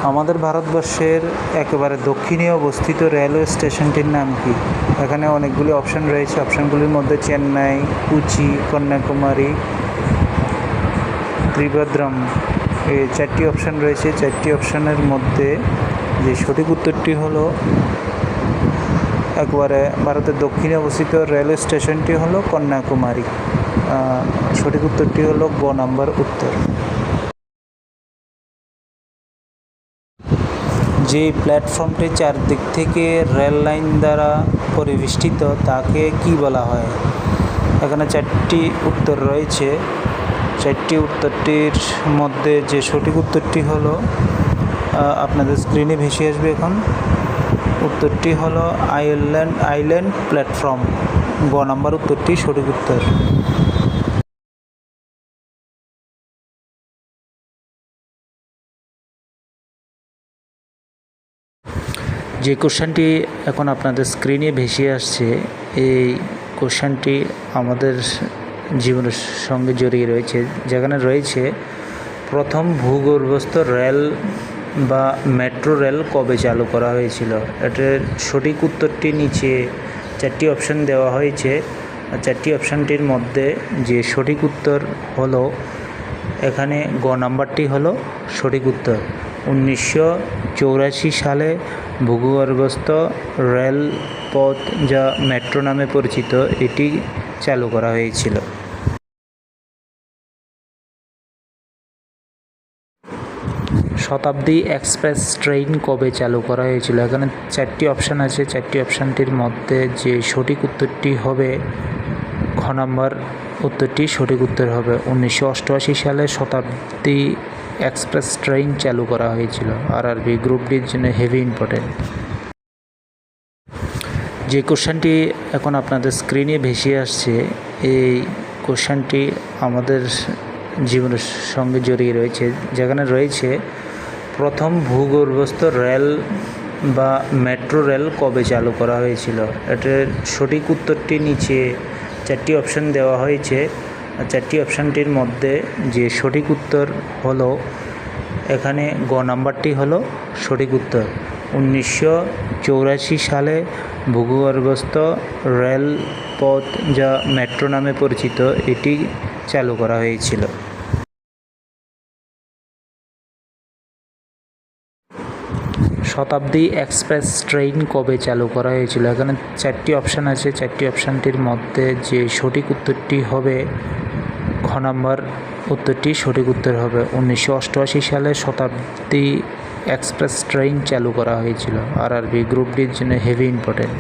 আমাদের ভারতবর্ষের একেবারে দক্ষিণে অবস্থিত রেলওয়ে স্টেশনটির নাম কি? এখানে অনেকগুলি অপশান রয়েছে। অপশানগুলির মধ্যে চেন্নাই, কোচি, কন্যাকুমারী, ত্রিবাদ্রম, এই 4টি অপশান রয়েছে। 4টি অপশানের মধ্যে যে সঠিক উত্তরটি হলো, একবারে ভারতের দক্ষিণে অবস্থিত রেলওয়ে স্টেশনটি হলো কন্যাকুমারী। সঠিক উত্তরটি হলো গ নাম্বার উত্তর। যে প্ল্যাটফর্মটি চারদিক থেকে রেল লাইন দ্বারা পরিবেষ্টিত তাকে কি বলা হয়? এখানে 4টি উত্তর রয়েছে। 4টি উত্তরটির মধ্যে যে সঠিক উত্তরটি হলো, আপনাদের স্ক্রিনে ভেসে আসবে এখন। উত্তরটি হলো আইল্যান্ড প্ল্যাটফর্ম। গ নাম্বার উত্তরটি সঠিক উত্তর। যে কোশ্চেনটি এখন আপনাদের স্ক্রিনে ভেসে আসছে, এই কোশ্চেনটি আমাদের জীবনের সঙ্গে জড়িয়ে রয়েছে। যেখানে রয়েছে, প্রথম ভূগর্ভস্থ রেল বা মেট্রো রেল কবে চালু করা হয়েছিল? এটার সঠিক উত্তরটি নিচে 4টি অপশান দেওয়া হয়েছে। 4টি অপশানটির মধ্যে যে সঠিক উত্তর হলো, এখানে গ নাম্বারটি হলো সঠিক উত্তর। 1984 সালে ভূগর্ভস্থ রেলপথ, যা মেট্রো নামে পরিচিত, এটি চালু করা হয়েছিল। শতাব্দী এক্সপ্রেস ট্রেন কবে চালু করা হয়েছিল? এখানে 4টি অপশান আছে। 4টি অপশানটির মধ্যে যে সঠিক উত্তরটি হবে, খ নাম্বার উত্তরটি সঠিক উত্তর হবে। 1988 সালে শতাব্দী এক্সপ্রেস ট্রেন চালু করা হয়েছিল। আরআরবি গ্রুপ ডির জন্য হেভি ইম্পর্টেন্ট। যে কোশ্চেনটি এখন আপনাদের স্ক্রিনে ভেসে আসছে, এই কোশ্চেনটি আমাদের জীবনের সঙ্গে জড়িয়ে রয়েছে। যেখানে রয়েছে, প্রথম ভূগর্ভস্থ রেল বা মেট্রো রেল কবে চালু করা হয়েছিল? এটার সঠিক উত্তরটি নিচে 4টি অপশান দেওয়া হয়েছে। 4টি অপশানটির মধ্যে যে সঠিক উত্তর হলো, এখানে গ নাম্বারটি হলো সঠিক উত্তর। 1984 সালে ভূগর্ভস্থ রেলপথ, যা মেট্রো নামে পরিচিত, এটি চালু করা হয়েছিল। শতাব্দী এক্সপ্রেস ট্রেন কবে চালু করা হয়েছিল? এখানে 4টি অপশান আছে। 4টি অপশানটির মধ্যে যে সঠিক উত্তরটি হবে, খ নাম্বার উত্তরটি সঠিক উত্তর হবে। 1988 সালে শতাব্দী এক্সপ্রেস ট্রেন চালু করা হয়েছিল। আরআরবি গ্রুপ ডির জন্য হেভি ইম্পর্টেন্ট।